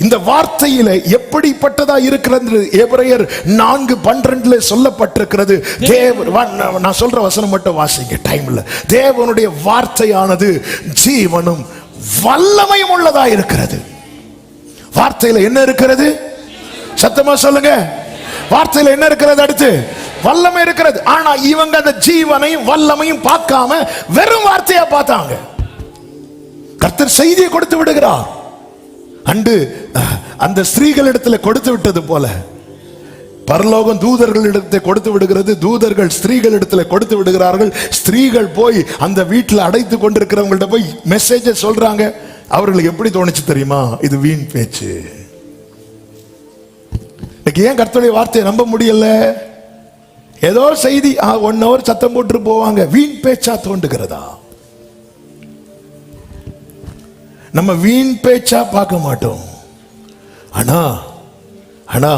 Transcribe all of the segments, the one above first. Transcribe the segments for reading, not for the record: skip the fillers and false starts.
இந்த வார்த்தையில எப்படிப்பட்டதா இருக்கிறது? எபிரேயர் 4:12 சொல்லப்பட்டிருக்கிறது. நான் சொல்ற வசனம் மட்டும் வாசிங்க, டைம் இல்ல. தேவனுடைய வார்த்தையானது ஜீவனும் வல்லமையும் உள்ளதா இருக்கிறது. வார்த்தையில என்ன இருக்கிறது? சத்தமா சொல்லுங்க. வார்த்தையில என்ன இருக்கிறது? அடுத்து வல்லமை இருக்கிறது. ஆனா இவங்க அந்த ஜீவனையும் வல்லமையும் பார்க்காம வெறும் வார்த்தையா பார்த்தாங்க. கர்த்தர் செய்தியை கொடுத்து விடுகிறார். அண்டு அந்த ஸ்திரீகளிடத்துல கொடுத்து விட்டது போல பரலோகம் தூதர்களிடத்தை கொடுத்து விடுகிறது. தூதர்கள் ஸ்திரீகளிடத்துல கொடுத்து விடுகிறார்கள். ஸ்திரீகள் போய் அந்த வீட்டில் அடைத்து கொண்டிருக்கிறவங்கள்ட்ட போய் மெசேஜை சொல்றாங்க. அவர்களுக்கு எப்படி தோணுச்சு தெரியுமா? இது வீண் பேச்சு. ஏன் கர்த்தருடைய வார்த்தையை நம்ப முடியல? ஏதோ செய்தி 1 hour சத்தம் போட்டு போவாங்க. வீண் பேச்சா தோன்றுகிறதா? நம்ம வீண் பேச்சா பார்க்க மாட்டோம். ஆனா ஆனா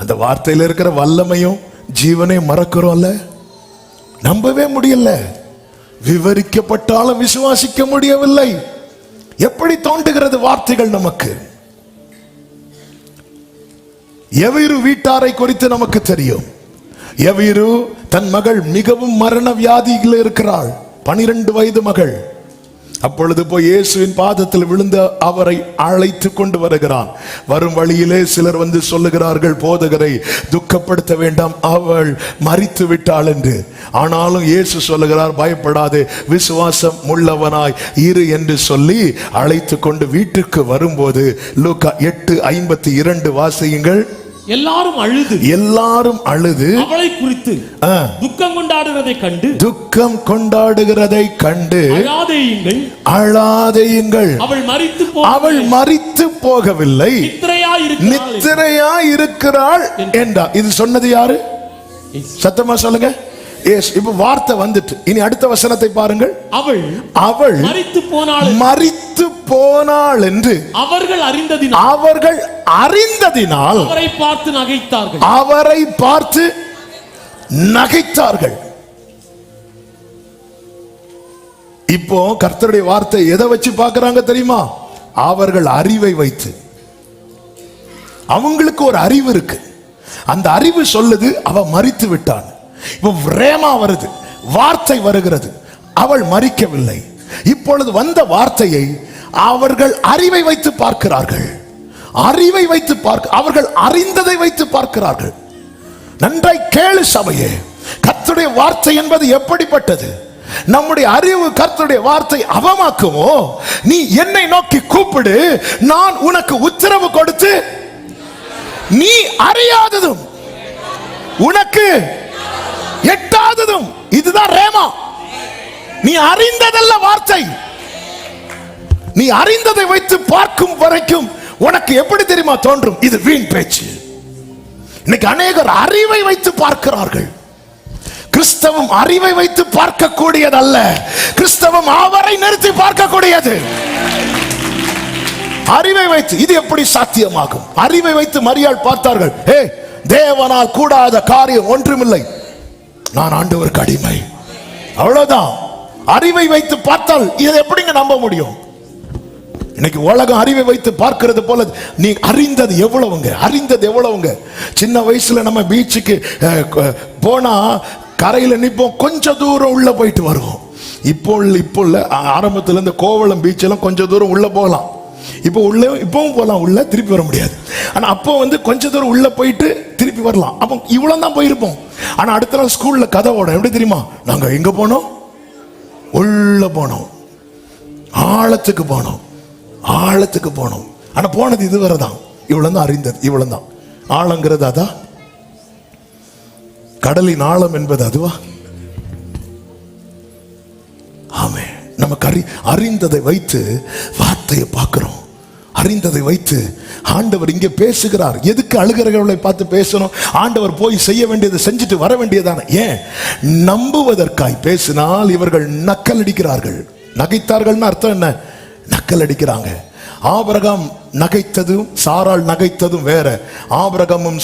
அந்த வார்த்தையில இருக்கிற வல்லமையும் ஜீவனை மறக்கிறோம்ல, நம்பவே முடியல. விவரிக்கப்பட்டாலும் விசுவாசிக்க முடியவில்லை. எப்படி தோன்றுகிறது வார்த்தைகள் நமக்கு? எவீரு வீட்டாரை குறித்து நமக்கு தெரியும். எவீரு தன் மகள் மிகவும் மரண வியாதியில் இருக்கிறாள், 12 வயது மகள். அப்பொழுது போய் இயேசுவின் பாதத்தில் விழுந்து அவரை அழைத்து கொண்டு வருகிறான். வரும் வழியிலே சிலர் வந்து சொல்லுகிறார்கள், போதகரை துக்கப்படுத்த வேண்டாம், அவள் மரித்து விட்டாள் என்று. ஆனாலும் இயேசு சொல்லுகிறார், பயப்படாதே, விசுவாசம் உள்ளவனாய் இரு என்று சொல்லி அழைத்து கொண்டு வீட்டுக்கு வரும்போது லூக்கா 8:52 வாசியுங்கள். எல்லாரும் அழுது அவளை குறித்து துக்கம் கொண்டாடுகிறதை கண்டு அழாதேயுங்கள், அவள் மரித்து போகவில்லை, நித்திரையா இருக்கிறாள் என்றார். இது சொன்னது யாரு? சத்தமா சொல்லுங்க. இப்ப வார்த்தை வந்துட்டு இனி அடுத்த வசனத்தை பாருங்கள். அவள் மரித்து போனாள் என்று அவர்கள் அறிந்ததினால் அவரை பார்த்து நகைத்தார்கள். இப்போ கர்த்தருடைய வார்த்தை எதை வச்சு பார்க்கறாங்க தெரியுமா? அவர்கள் அறிவை வைத்து. அவங்களுக்கு ஒரு அறிவு இருக்கு. அந்த அறிவு சொல்லுது அவ மரித்து விட்டான். இப்போ ரேமா வருது, வார்த்தை வருகிறது, அவள் மரிக்கவில்லை. இப்பொழுது வந்த வார்த்தையை அவர்கள் அறிவை வைத்து பார்க்கிறார்கள். அறிவை வைத்து அவர்கள் அறிந்ததை வைத்து பார்க்கிறார்கள். நன்றாய் கேளு சபையே, கர்த்தருடைய வார்த்தை என்பது எப்படிப்பட்டது? நம்முடைய அறிவு கர்த்தருடைய வார்த்தை அவமாக்குமோ? நீ என்னை நோக்கி கூப்பிடு, நான் உனக்கு உத்தரவு கொடுத்து நீ அறியாததும் உனக்கு எட்டாததும். இதுதான் ரேமா. நீ அறிந்ததல்ல வார்த்தை. நீ அறிந்ததை வைத்து பார்க்கும் வரைக்கும் உனக்கு எப்படி தெரியுமா தோன்றும்? இது வீண் பேச்சு. இன்னைக்கு அநேகர் அறிவை வைத்து பார்க்கிறார்கள். கிறிஸ்தவம் அறிவை வைத்து பார்க்கக்கூடியதல்ல, கிறிஸ்தவம் அவரை நிறுத்தி பார்க்கக்கூடியது. அறிவை வைத்து இது எப்படி சாத்தியமாகும்? அறிவை வைத்து மரியாள் பார்த்தார்கள். தேவனால் கூடாத காரியம் ஒன்றுமில்லை, நான் ஆண்டவருக்கு அடிமை, அவ்வளவுதான். அறிவை வைத்து பார்த்தால் இதை எப்படிங்க நம்ப முடியும்? இன்னைக்கு உலகம் அறிவை வைத்து பார்க்கிறது போல. நீ அறிந்தது எவ்வளவுங்க. சின்ன வயசுல நம்ம பீச்சுக்கு போனா கரையில நிப்போம், கொஞ்சம் தூரம் உள்ள போயிட்டு வருவோம். இப்போ ஆரம்பத்துல இந்த கோவளம் பீச் எல்லாம் கொஞ்சம் தூரம் உள்ள போகலாம். இப்பவும் போகலாம், உள்ள திருப்பி வர முடியாது. ஆனா அப்போ கொஞ்ச தூரம் உள்ள போயிட்டு திருப்பி வரலாம். அப்போ இவ்வளவு தான் போயிருப்போம். ஆனா அடுத்த நாள் ஸ்கூல்ல கதையோட எப்படி தெரியுமா? நாங்க எங்க போனோம்? உள்ள போனோம், ஆழத்துக்கு போனோம். ஆனா போனது இதுவரை தான். இவ்வளவுதான் அறிந்தது, இவ்வளவுதான். ஆழங்கிறது அதா? கடலின் ஆழம் என்பது அதுவா? ஆமே. நமக்கு அறிந்ததை வைத்து வார்த்தையை பார்க்கிறோம். அறிந்ததை வைத்து ஆண்டவர் இங்கே பேசுகிறார். எதுக்கு அழுகிறவர்களை பார்த்து பேசணும்? ஆண்டவர் போய் செய்ய வேண்டியதை செஞ்சுட்டு வர வேண்டியதான. ஏன்? நம்புவதற்காய் பேசினால் இவர்கள் நக்கல் அடிக்கிறார்கள். நகைத்தார்கள்னு அர்த்தம் என்ன? நக்கல் அடிக்கிறாங்க. ஆபிரகாம் நகைத்ததும் சாராள் நகைத்ததும் வேற. ஆபிரகாமும்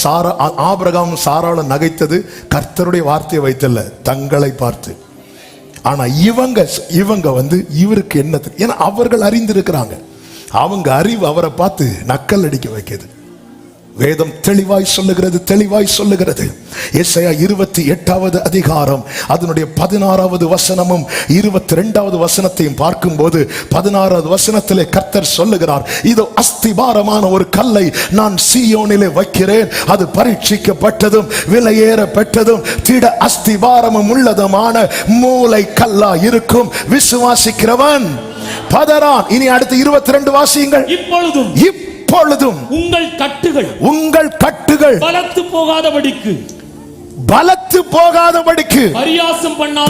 சாராளும் நகைத்தது கர்த்தருடைய வார்த்தையை வைத்தல்ல, தங்களை பார்த்து. ஆனா இவங்க இவருக்கு என்ன? ஏன்னா அவர்கள் அறிந்திருக்கிறாங்க. அவங்க அறிவு அவரை பார்த்து நக்கல் அடிக்க வைக்குது. வேதம் தெளிவாய் சொல்லுகிறது. எசையா 28வது அதிகாரம் அதனுடைய 16வது வசனமும் 22வது வசனத்தையும் பார்க்கும்போது 16வது வசனத்திலே கர்த்தர் சொல்லுகிறார், இதோ அஸ்திபாரமான ஒரு கல்லை நான் சீயோனிலே வைக்கிறேன், அது பரீட்சிக்கப்பட்டதும் விலையேற பெற்றதும் திட அஸ்திபாரமும் உள்ளதுமான மூலை கல்லா இருக்கும், விசுவாசிக்கிறவன் பதறான். இனி அடுத்து 22 வாசியுங்கள். இப்பொழுதும் உங்கள் கட்டுகள் பலத்து போகாதபடிக்கு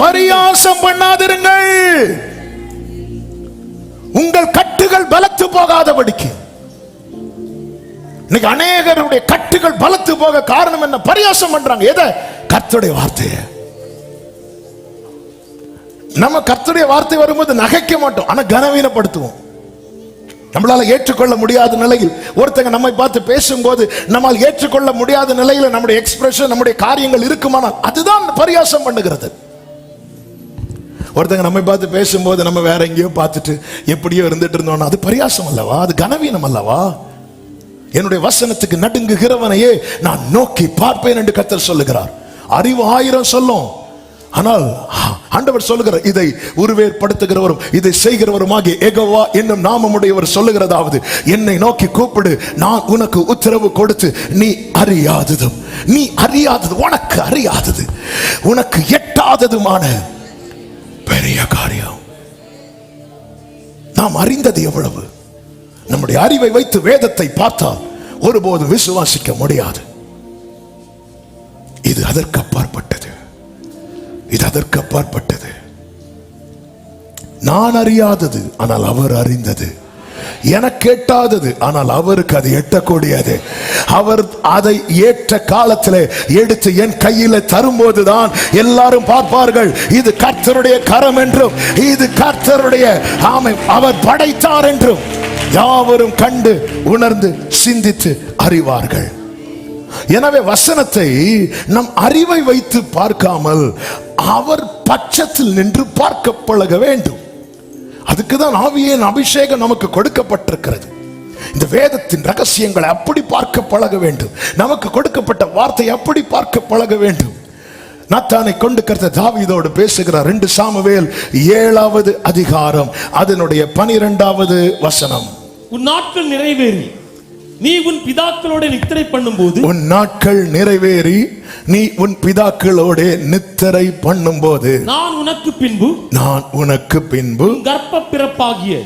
பரியாசம் பண்ணாதிருங்கள். உங்கள் கட்டுகள் பலத்து போகாதபடிக்கு. இன்னைக்கு அநேகருடைய கட்டுகள் பலத்து போக காரணம் என்ன? பரியாசம் பண்றாங்க. எதை? கர்த்தருடைய வார்த்தையை. நம்ம கர்த்தருடைய வார்த்தை வரும்போது நகைக்க மாட்டோம், ஆனா கனவீனப்படுத்துவோம். நம்மளால ஏற்றுக்கொள்ள முடியாத நிலையில் ஒருத்தங்க நம்மை பார்த்து பேசும்போது நம்மால் ஏற்றுக்கொள்ள முடியாத நிலையில் நம்முடைய எக்ஸ்பிரஷன், நம்முடைய காரியங்கள் இருக்குமானால் அதுதான் பரியாசம் பண்ணுகிறது. ஒருத்தங்க நம்மை பார்த்து பேசும்போது நம்ம வேற எங்கேயோ பார்த்துட்டு எப்படியோ இருந்துட்டு இருந்தோம்னா அது பரியாசம் அல்லவா? அது கனவீனம் அல்லவா? என்னுடைய வசனத்துக்கு நடுங்குகிறவனையே நான் நோக்கி பார்ப்பேன் என்று கர்த்தர் சொல்லுகிறார். அறிவு 1000 சொல்லும், ஆனால் ஆண்டவர் சொல்லுகிறார், இதை உருவேற்படுத்துகிறவரும் இதை செய்கிறவருமாகிய யெகோவா என்னும் நாமமுடையவர் சொல்லுகிறதாவது, என்னை நோக்கி கூப்பிடு, நான் உனக்கு உத்தரவு கொடுத்து நீ அறியாதது, உனக்கு அறியாதது, உனக்கு எட்டாததுமான பெரிய காரியம். நாம் அறிந்தது எவ்வளவு? நம்முடைய அறிவை வைத்து வேதத்தை பார்த்தால் ஒருபோது விசுவாசிக்க முடியாது. இது அதற்கு அப்பாற்பட்டது. நான் அறியாதது ஆனால் அவர் அறிந்தது, எனக்கு எட்டாதது ஆனால் அவருக்கு அது எட்டக்கூடியது. அவர் அதை ஏற்ற காலத்தில் எடுத்து என் கையில தரும்போதுதான் எல்லாரும் பார்ப்பார்கள், இது கர்த்தருடைய கரம் என்றும் இது கர்த்தருடைய ஆமை அவர் படைத்தார் என்றும் யாவரும் கண்டு உணர்ந்து சிந்தித்து அறிவார்கள். எனவே வசனத்தை நம் அறிவை வைத்து பார்க்காமல் அவர் பட்சத்தில் நின்று பார்க்க பழக வேண்டும். அதுக்குதான் ஆவியின் அபிஷேகம் நமக்கு கொடுக்கப்பட்டிருக்கிறது. இந்த வேதத்தின் ரகசியங்களை அப்படி பார்க்க பழக வேண்டும். நமக்கு கொடுக்கப்பட்ட வார்த்தை அப்படி பார்க்க பழக வேண்டும். நாத்தானை கொண்டு கர்த்தர் தாவீதோடு பேசுகிறார். 2 சாமுவேல் 7வது அதிகாரம் அதனுடைய 12வது வசனம். உன் நாட்கள் நிறைவேறி நீ உன் பிதாக்களோட நித்திரை பண்ணும்போது, உன் நாட்கள் நிறைவேறி நீ உன் பிதாக்களோட நித்திரை பண்ணும்போது, நான் உனக்கு பின்பு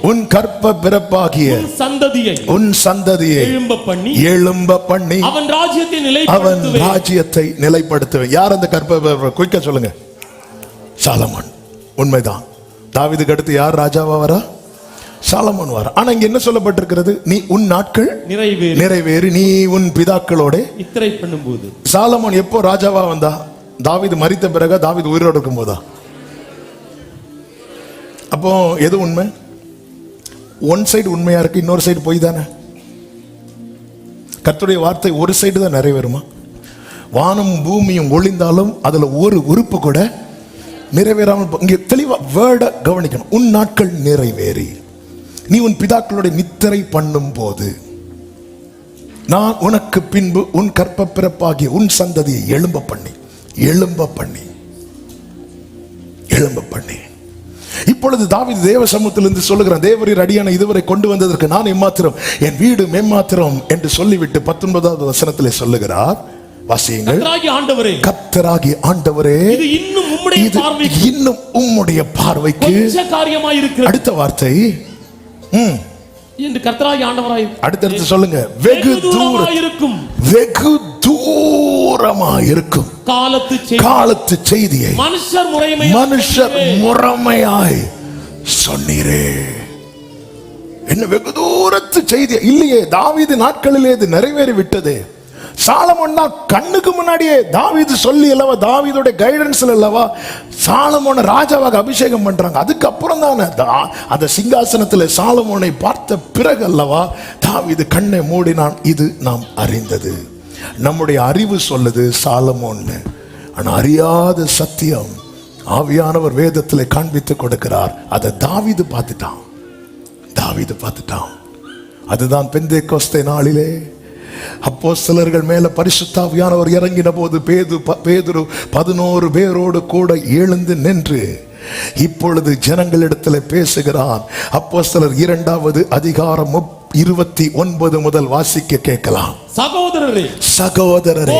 உன் கர்ப்ப பிறப்பாகிய உன் சந்ததியை எழும்ப பண்ணி அவன் ராஜ்யத்தை நிலைப்படுத்துவேன். யார் அந்த கர்ப்ப? குயிக்கா சொல்லுங்க. சாலமோன். உண்மைதான். தாவீதுக்கு அடுத்து யார் ராஜாவா வரா? சாலமோன் வர. ஆனா இங்க என்ன சொல்லப்பட்டிருக்கிறது? நீ உன் நாட்கள் நிறைவேறி நீ உன் பிதாக்களோட நித்திரை பண்ணும்போது. சாலமோன் எப்போ ராஜாவா வந்தா? தாவீது மரித்த பிறகு, தாவீது உயிரோடு இருக்கும் போதா? அப்போ எது உண்மை? ஒன் சைடு உண்மையா இருக்கு, இன்னொரு சைடு போய் தானே. கர்த்தருடைய வார்த்தை ஒரு சைடு தான் நிறைவேறுமா? வானம் பூமியும் ஒளிந்தாலும் அதுல ஒரு உறுப்பு கூட நிறைவேறாமல். இங்க தெளிவா வேர்டை கவனிக்கணும். உன் நாட்கள் நிறைவேறி நீ உன் பிதாக்களோட நித்திரை பண்ணும் போது, நான் உனக்கு பின்பு உன் கற்ப பிறப்பாகிய உன் சந்ததியை எழும்ப பண்ணி. இப்பொழுது தாவீது தேவ சமூகத்திலிருந்து சொல்லுகிறான், தேவரீர் அடியானை இதுவரை கொண்டு வந்ததற்கு நான் எம்மாத்திரம், என் வீடு மெம்மாத்திரம் என்று சொல்லிவிட்டு 19வது வசனத்திலே சொல்லுகிறார். வாசியுங்கள். கர்த்தராகிய ஆண்டவரே, இது இன்னும் உம்முடைய பார்வைக்கு அடுத்த வார்த்தை என்று கர்த்தராகிய ஆண்டவராய் அடுத்து சொல்லுங்க. வெகு தூரமாய் இருக்கும் காலத்து செய்தியை மனுஷர் முறைமையாய் சொன்னீரே. என்ன வெகு தூரத்து செய்தி இல்லையே? தாவீது நாட்களிலே இது நிறைவேறி விட்டது. சாலமோன் கண்ணுக்கு முன்னாடியே தாவீது சொல்லி அல்லவா, தாவீதோட கைடன்ஸ்ல அல்லவா சாலமோனை ராஜாவாக அபிஷேகம் பண்றாங்க. அதுக்கப்புறம் தானே அந்த சிங்காசனத்தில் சாலமோனை பார்த்த பிறகு அல்லவா தாவீது கண்ணை மூடினான். இது நாம் அறிந்தது. நம்முடைய அறிவு சொல்லுது சாலமோன்னு, ஆனா அறியாத சத்தியம் ஆவியானவர் வேதத்தில் காண்பித்து கொடுக்கிறார். அதை தாவீது பார்த்துட்டான். அதுதான் பெந்தேகோஸ்தே நாளிலே அப்போஸ்தலர்கள் மேல பரிசுத்த ஆவியானவர் இறங்கின போது பேதுரு 11 பேரோடு கூட எழுந்து நின்று இப்பொழுது ஜனங்களிடத்தில் பேசுகிறான். அப்போஸ்தலர் 2 அதிகாரம் 29 முதல் வாசிக்க கேட்கலாம். சகோதரரே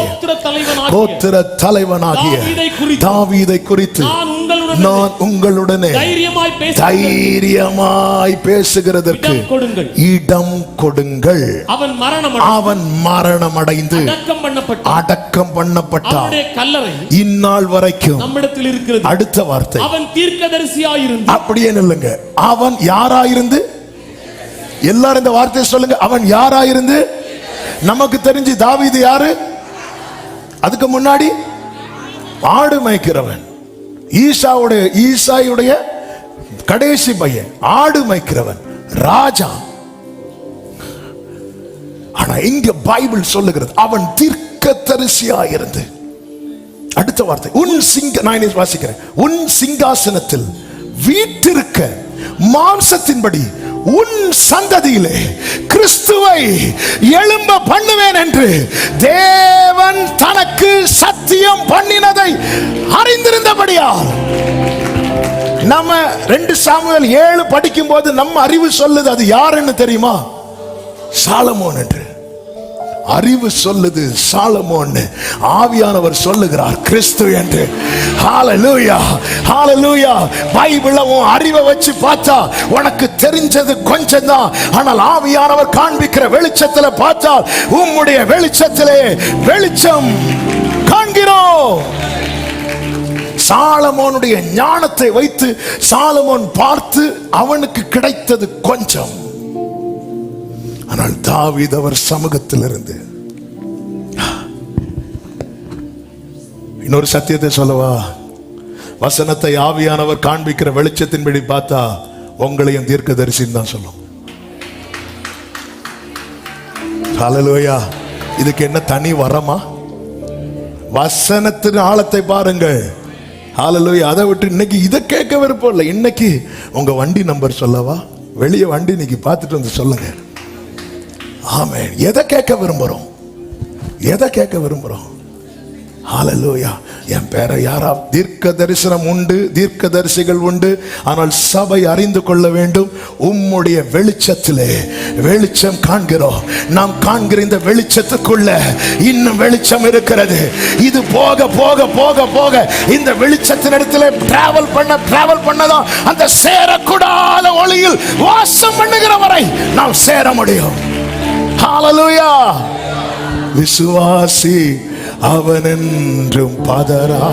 கோத்திர தலைவனாகிய தாவீதை குறித்து நான் உங்களுடனே தைரியமாய் பேசுகிறதற்கு இடம் கொடுங்கள். அவன் மரணம் அடைந்து அடக்கம் பண்ணப்பட்டான். இந்நாள் வரைக்கும் நம்மிடத்தில் இருக்கிறது. அடுத்த வார்த்தை, அவன் தீர்க்கதரிசியாயிருந்து. அப்படியே இல்லைங்க, அவன் யாராயிருந்து? எல்லாரும் இந்த வார்த்தையை சொல்லுங்க. அவன் யாராயிருந்து? நமக்கு தெரிஞ்சு தாவீது யாரு? அதுக்கு முன்னாடி ஆடு மேய்க்கிறவன், ஈசாயுடைய கடைசி பையன், ஆடு மேய்க்கிறவன், ராஜா. ஆனா இங்க பைபிள் சொல்லுகிறது அவன் தீர்க்கதரிசியாயிருந்து. அடுத்த வார்த்தை, நான் வாசிக்கிறேன். உன் சிங்காசனத்தில் வீற்றிருக்க மாம்சத்தின்படி உன் சந்ததியிலே கிறிஸ்துவை எழும்ப பண்ணுவேன் என்று தேவன் தனக்கு சத்தியம் பண்ணினதை அறிந்திருந்தபடியால். நம்ம 2 சாமுவேல் 7 படிக்கும் போது நம்ம அறிவு சொல்லுது அது யாருன்னு தெரியுமா? சாலமோன் என்று அறிவு சொல்லுது. சாலமோன், ஆவியானவர் சொல்லுகிறார் கிறிஸ்து என்று. ஹalleluya ஹalleluya. பைபிளை உன் அறிவை வச்சு பார்த்தா உனக்கு தெரிஞ்சது கொஞ்சம் தான். ஆனால் ஆவியானவர் காண்பிக்கிற வெளிச்சத்துல பார்த்தா உம்முடைய வெளிச்சத்திலே வெளிச்சம் காண்கிறோம். சாலமோனுடைய ஞானத்தை வைத்து சாலமோன் பார்த்து அவனுக்கு கிடைத்தது கொஞ்சம். ஆனால் தாவீது அவர் சமூகத்தில் இருந்து இன்னொரு சத்தியத்தை சொல்லவா? வசனத்தை ஆவியானவர் காண்பிக்கிற வெளிச்சத்தின்படி பார்த்தா உங்களையும் தீர்க்கதரிசின்னு தான் சொல்லும். ஹல்லேலூயா. இதுக்கு என்ன தனி வரமா? வசனத்தின் ஆழத்தை பாருங்கள். ஹல்லேலூயா. அதை விட்டு இன்னைக்கு இதை கேட்க விருப்பம் இல்லை. இன்னைக்கு உங்க வண்டி நம்பர் சொல்லவா? வெளியே வண்டி இன்னைக்கு பார்த்துட்டு வந்து சொல்லுங்க. ஆமென். எதை கேட்க விரும்புறோம்? எதை கேட்க விரும்புறோம்? ஹல்லேலூயா. என் பேரை யாரா? தீர்க்க தரிசனம் உண்டு, தீர்க்க தரிசிகள் உண்டு. ஆனால் சபை அறிந்து கொள்ள வேண்டும், உம்முடைய வெளிச்சத்திலே வெளிச்சம் காண்கிறோம். நாம் காண்கிற இந்த வெளிச்சத்துக்குள்ள இன்னும் வெளிச்சம் இருக்கிறது. இது போக போக போக போக இந்த வெளிச்சத்தின் இடத்துல டிராவல் பண்ணதான் அந்த சேரக்கூடாத ஒளியில் வாசம் பண்ணுகிற வரை நாம் சேர முடியும். ஹல்லேலூயா. விசுவாசி அவன் என்றும் பதறா,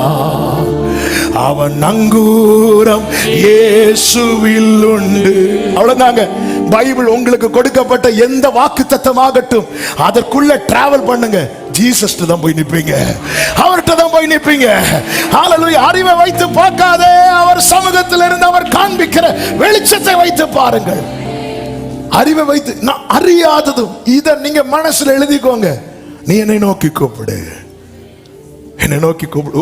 அவன் நங்கூரம் இயேசுவில் உண்டு. அவ்வளவுதாங்க. பைபிள் உங்களுக்கு கொடுக்கப்பட்ட எந்த வாக்குத்தத்தமாகட்டும் அதற்குள்ள டிராவல் பண்ணுங்க. ஜீசஸ் தான் போய் நிப்பீங்க, அவர்கிட்ட தான் போய் நிப்பீங்க. ஹல்லேலூயா. அறிவை வைத்து பார்க்காதே, அவர் சமூகத்தில் இருந்து அவர் காண்பிக்கிற வெளிச்சத்தை வைத்து பாருங்கள். அறிவை வைத்து நான் அறியாததும் இதை நீங்க மனசுல எழுதிக்கோங்க. நீ என்னை நோக்கி கூப்பிடு, என்னை நோக்கி கூப்பிடு.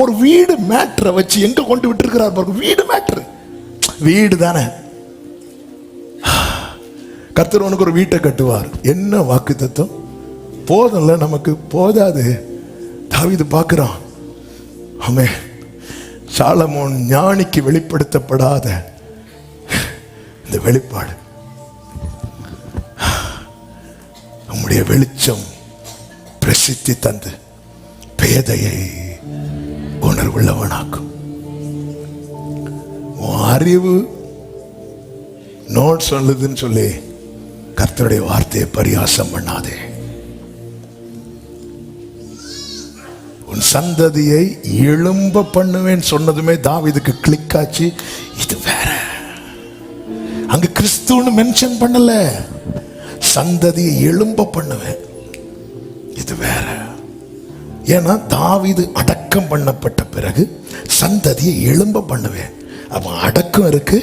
ஒரு வீடு மேட்டரை வச்சு எங்க கொண்டு விட்டு இருக்கிறார் பாருங்க. வீடு மேட்டர், வீடு தானே. கர்த்தர் உனக்கு ஒரு வீட்டை கட்டுவார். என்ன வாக்கு தத்துவம்? போதும்ல, நமக்கு போதாது. தாவீது பார்க்கிறான். ஆமே, சாலமோன் ஞானிக்கு வெளிப்படுத்தப்படாத இந்த வெளிப்பாடு, நம்முடைய வெளிச்சம் பிரசித்தி தந்து பேதையை உணர்வுள்ளவனாக்கும். அறிவு நோட் சொல்லுதுன்னு சொல்லி கர்த்தருடைய வார்த்தையை பரியாசம் பண்ணாதே. உன் சந்ததியை எழும்ப பண்ணுவேன் சொன்னதுமே தாவீதுக்கு கிளிக் ஆச்சு. இது வேற, அங்க கிறிஸ்துன்னு மென்ஷன் பண்ணல. சந்ததியை எழும்ப பண்ணுவேன், இது வேற. ஏன்னா தாவீது அடக்கம் பண்ணப்பட்ட பிறகு சந்ததியை எழும்ப பண்ணுவேன். அப்ப அடக்கம் இருக்கு,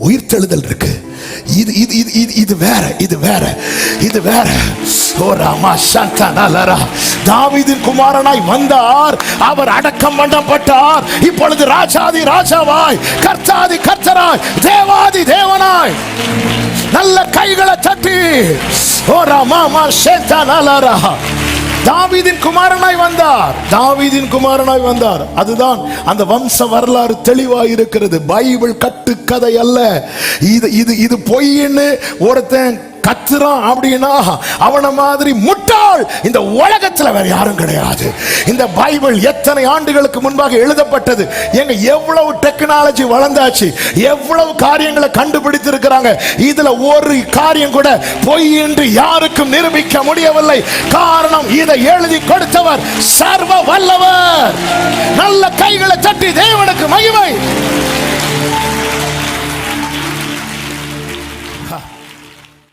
உயிர்த்தெழுதல் இருக்கு. இது இது இது இது வேற, இது வேற, இது வேற. தாவீதின் குமாரனாய் வந்தார், அவர் அடக்கம் பண்ணப்பட்டார். இப்பொழுது ராஜாதி ராஜாவாய், கர்த்தாதி கர்த்தராய், தேவாதி தேவனாய் நல்ல கைகளை தட்டி தாவீதின் குமாரனாய் வந்தார். தாவீதின் குமாரனாய் வந்தார். அதுதான் அந்த வம்ச வரலாறு தெளிவாய் இருக்கிறது. பைபிள் கட்டுக்கதை அல்ல. இது பொய்ன்னு ஒருத்தன் கத்துறான் அப்படின்னா அவன மாதிரி முட்டாள் இந்த உலகத்துல வேற யாரும் கிடையாது. இந்த பைபிள் எத்தனை ஆண்டுகளுக்கு முன்பாக எழுதப்பட்டது. எங்க எவ்வளவு டெக்னாலஜி வளர்ந்தாச்சு, எவ்வளவு காரியங்களை கண்டுபிடித்திருக்கிறாங்க. இதுல ஒரு காரியம் கூட பொய் என்று யாருக்கும் நிரூபிக்க முடியவில்லை. காரணம், இதை எழுதி கொடுத்தவர் சர்வ வல்லவர். நல்ல கைகளை தட்டி தேவனுக்கு மகிமை.